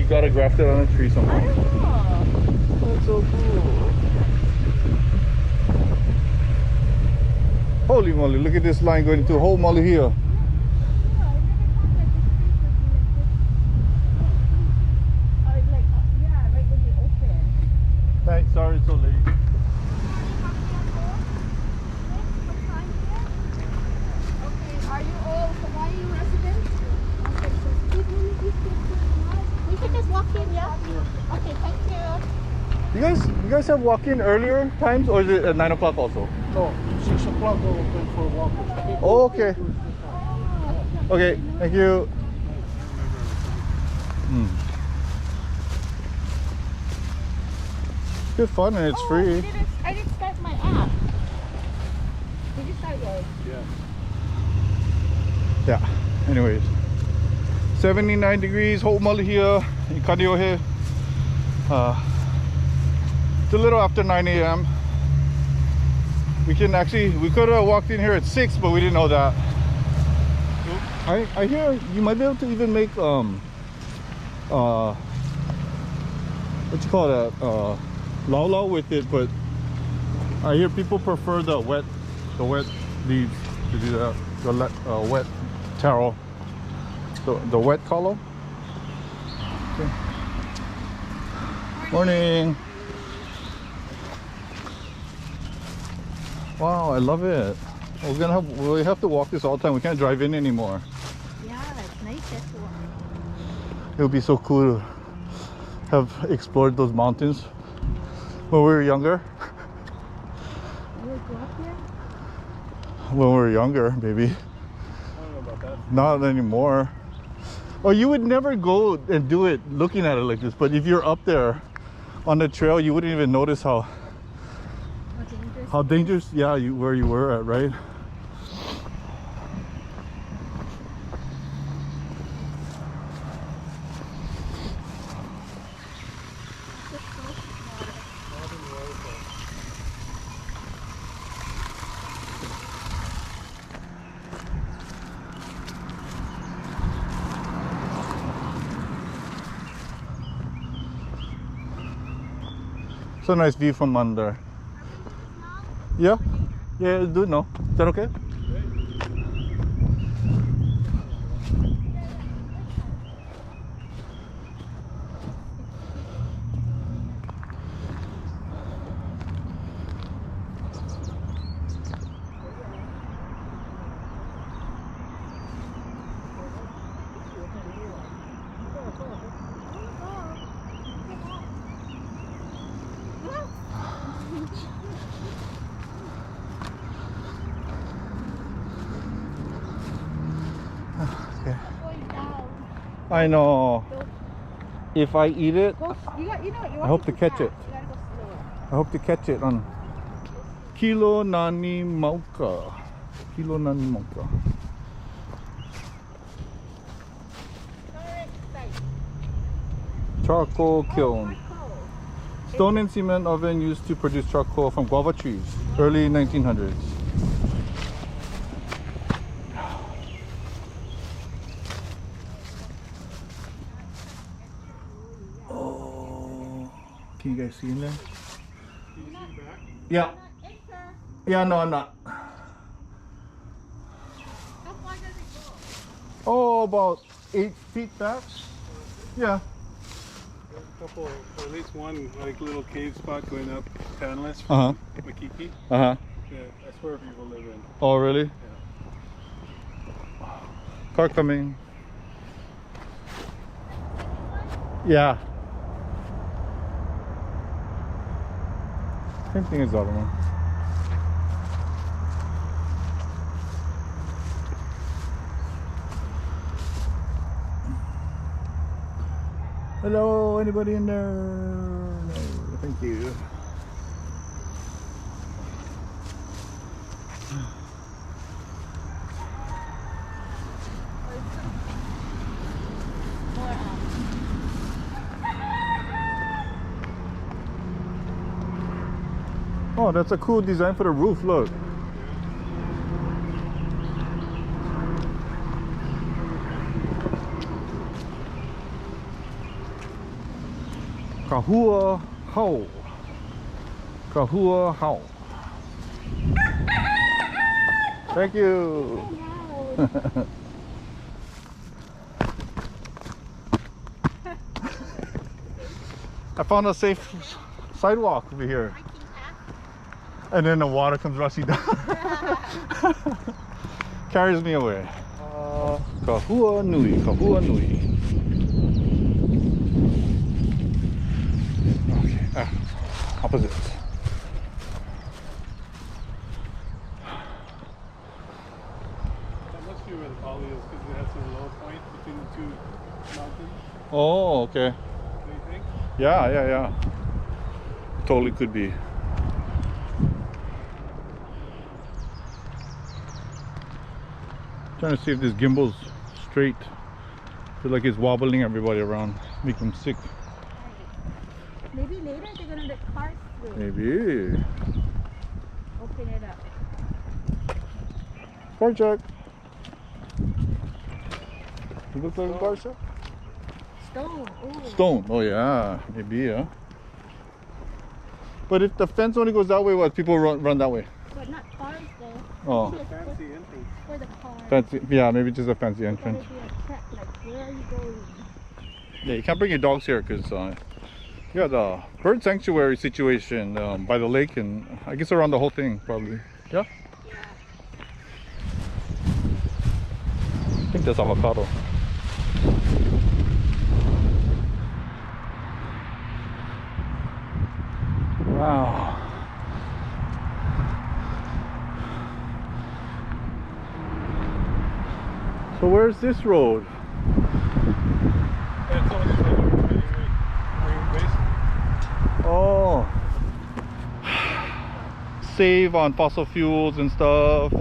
you gotta graft it on a tree somehow. I don't know. That's so cool. Holy moly, look at this line going to Hoomaluhia. Thanks, sorry it's so late. Are you all Hawaii residents? Okay, so we can just walk in, yeah? Okay, thank you. You guys have walk-in earlier times, or is it at 9 o'clock also? No, 6 o'clock we're open for walkers. Oh, okay. Okay, thank you. Good fun and it's free. I didn't start my app. Did you start yours? Yeah. Anyways, 79 degrees, Hoomaluhia in Kaneohe. It's a little after 9 a.m. We could have walked in here at 6, but we didn't know that. I hear you might be able to even make what you call that, lau with it, but I hear people prefer the wet leaves to do that. The wet taro, the wet color. Okay. Morning. Wow, I love it. We have to walk this all the time. We can't drive in anymore. Yeah, that's nice. That's one. It would be so cool to have explored those mountains when we were younger. You would go up here? When we were younger, maybe. I don't know about that. Not anymore. Or you would never go and do it looking at it like this, but if you're up there on the trail, you wouldn't even notice how dangerous, yeah, where you were at, right? It's a nice view from under. Yeah? Yeah, do it now. Is that okay? I know. If I eat it, I hope to catch it. I hope to catch it on Kilo Nani Mauka. Kilo Nani Mauka. Charcoal kiln. Stone and cement oven used to produce charcoal from guava trees. Early 1900s. Can you guys see in there? Yeah. Yeah, no, I'm not. How far does it go? Oh, about 8 feet back. Yeah. A couple, or at least one like little cave spot going up Panless Uh-huh. from Makiki. Uh-huh. Yeah, that's where people live in. Oh, really? Yeah. Car coming. Yeah. Same thing as the other one. Hello, anybody in there? No, thank you. Oh, that's a cool design for the roof, look. Kahua Hau. Kahua Hau. Thank you. I found a safe sidewalk over here. And then the water comes rushing down. Carries me away. Kahua Nui, Kahua Nui. Okay, opposites. That must be where the poly is because it has a low point between the two mountains. Oh, okay. Do you think? Yeah. Totally could be. Trying to see if this gimbal's straight. Feel like it's wobbling everybody around, make them sick. Maybe later they're gonna let cars through. Maybe. Open it up. Car check. It looks like a car check. Stone. Ooh. Stone. Oh yeah, maybe yeah. But if the fence only goes that way, what people run that way? But not cars though. Oh, Fancy entrance. For the cars. fancy. Yeah, maybe just a fancy entrance. Gotta be a track, like where are you going? Yeah, you can't bring your dogs here because you got a bird sanctuary situation by the lake, and I guess around the whole thing probably. Yeah. Yeah. I think that's avocado. Wow. So where's this road? That's all the waste. Oh. Save on fossil fuels and stuff.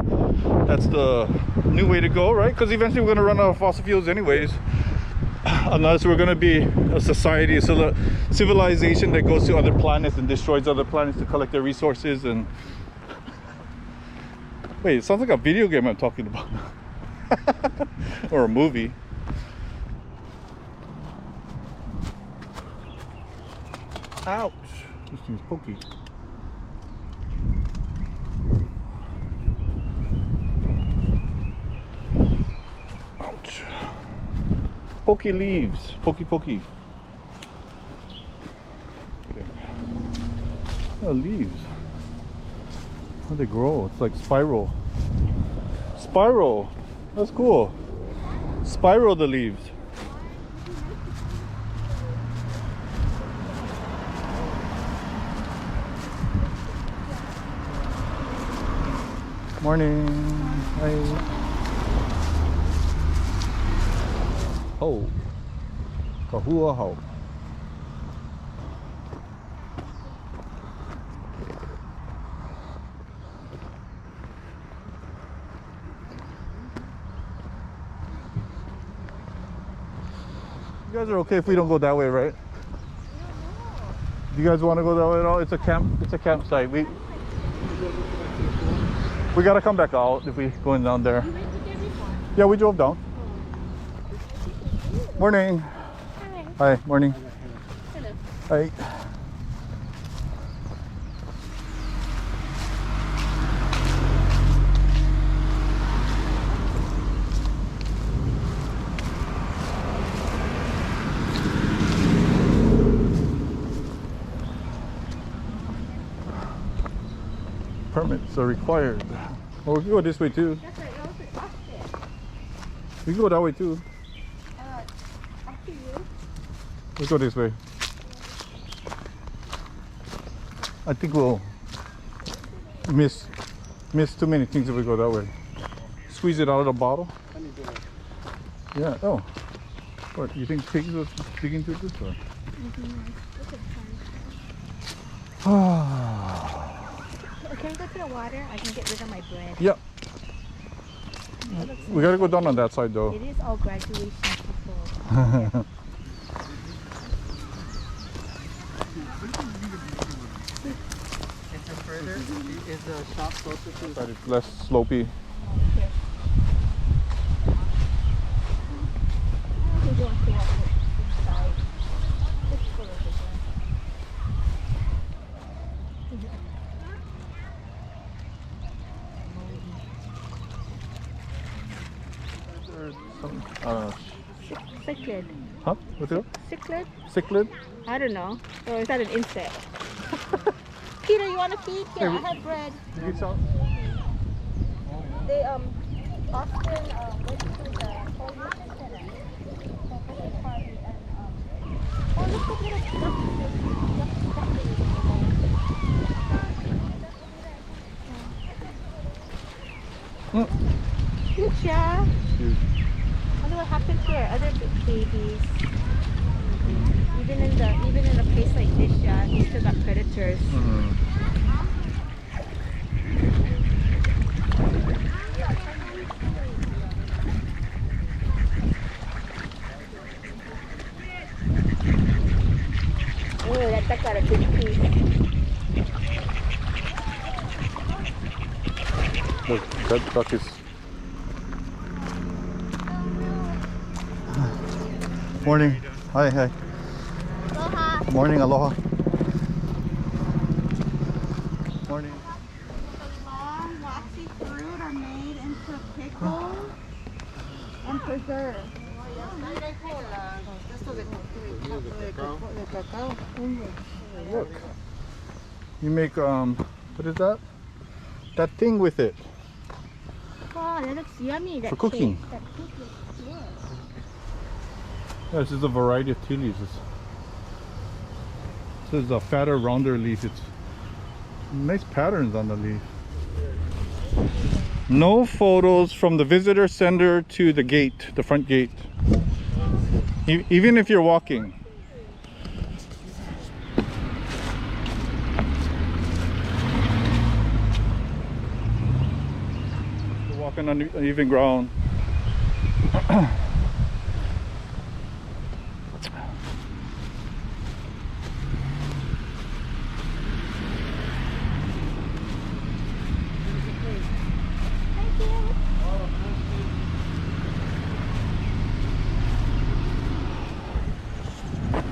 That's the new way to go, right? Because eventually we're going to run out of fossil fuels anyways. Unless we're going to be a society, a civilization that goes to other planets and destroys other planets to collect their resources. And wait, it sounds like a video game I'm talking about. Or a movie. Ouch! This thing's pokey. Ouch. Pokey leaves. Pokey. Okay. Oh, leaves. How do they grow? It's like spiral. Spiral. That's cool. Spiral the leaves. Morning. Hi. Ho. Kahua ho. You guys are okay if we don't go that way, right? Do you guys want to go that way at all? It's a campsite. We gotta come back out if we going down there. You went to there before? Yeah, we drove down. Morning. Hi. Hi, morning. Hello. Hi. Permits are required. Well, we can go this way too. That's right. I was up there. We can go that way too. Up to you. Let's go this way. I think we'll miss too many things if we go that way. Squeeze it out of the bottle. Yeah. Oh. What? You think pigs will dig into this or? Can we go to the water? I can get rid of my bread. Yeah. We gotta go down on that side though. It is all graduation people. Is it further? Is the shop closer to? But it's less slopey. Here. I think you want to walk inside. It's full of something? I don't know. Cichlid. Huh? What's it? Cichlid? Cichlid? I don't know. Or is that an insect? Peter, you want to feed? Yeah, I have bread. You get some? They often went to the pollution center for birthday party and oh look at little Cute, yeah. Cute. I wonder what happens to our other babies. Even in a place like this, yeah, you still got predators. Oh, that duck got a big piece. Look, that duck is. Morning. Hi, hi. Aloha. Morning, aloha. Morning. The long, waxy fruit are made into pickles and preserved. Look. You make what is that? That thing with it. Wow, that looks yummy. That For cooking. cake. That cake looks good. Yeah, this is a variety of tea leaves. This is a fatter, rounder leaf. It's nice patterns on the leaf. No photos from the visitor center to the gate, the front gate. Even if you're walking. You're walking on uneven ground.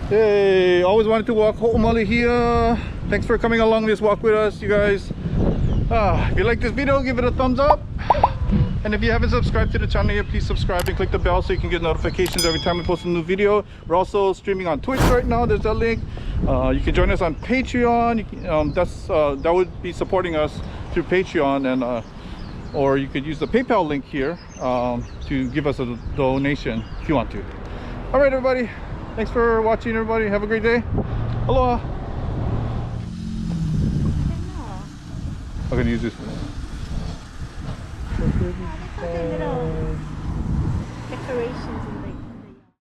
Hey, always wanted to walk Hoomaluhia. Thanks for coming along this walk with us, you guys. If you like this video, give it a thumbs up. And if you haven't subscribed to the channel yet, please subscribe and click the bell so you can get notifications every time we post a new video. We're also streaming on Twitch right now. There's that link. You can join us on Patreon. You can, that would be supporting us through Patreon, and or you could use the PayPal link here to give us a donation if you want to. All right, everybody. Thanks for watching, everybody. Have a great day. Aloha. I'm gonna use this one. Little decorations in